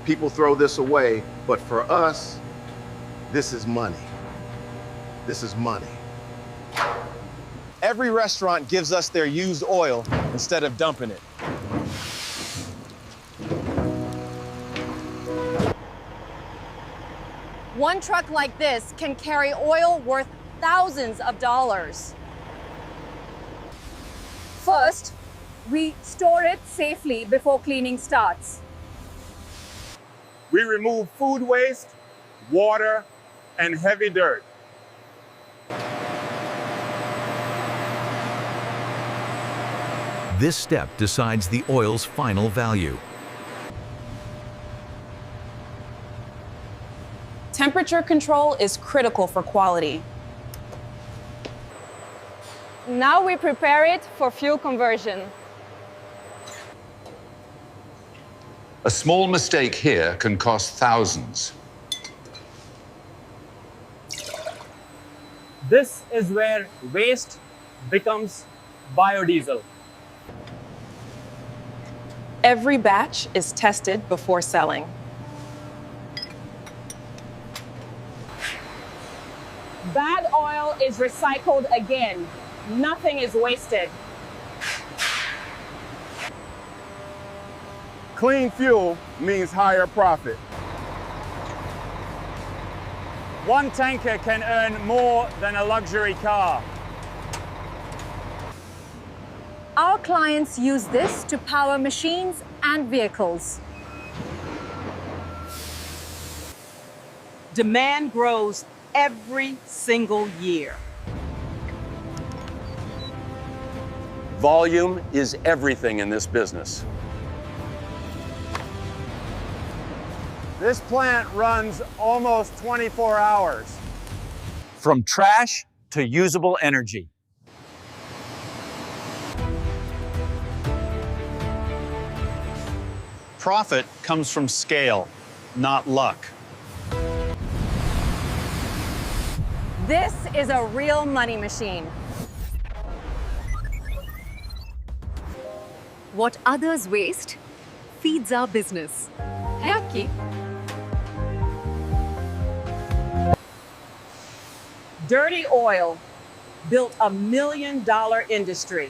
People throw this away, but for us, this is money. This is money. Every restaurant gives us their used oil instead of dumping it. One truck like this can carry oil worth thousands of dollars. First, we store it safely before cleaning starts. We remove food waste, water, and heavy dirt. This step decides the oil's final value. Temperature control is critical for quality. Now we prepare it for fuel conversion. A small mistake here can cost thousands. This is where waste becomes biodiesel. Every batch is tested before selling. Bad oil is recycled again. Nothing is wasted. Clean fuel means higher profit. One tanker can earn more than a luxury car. Our clients use this to power machines and vehicles. Demand grows every single year. Volume is everything in this business. This plant runs almost 24 hours. From trash to usable energy. Profit comes from scale, not luck. This is a real money machine. What others waste feeds our business. É aqui. Dirty oil built $1 million industry.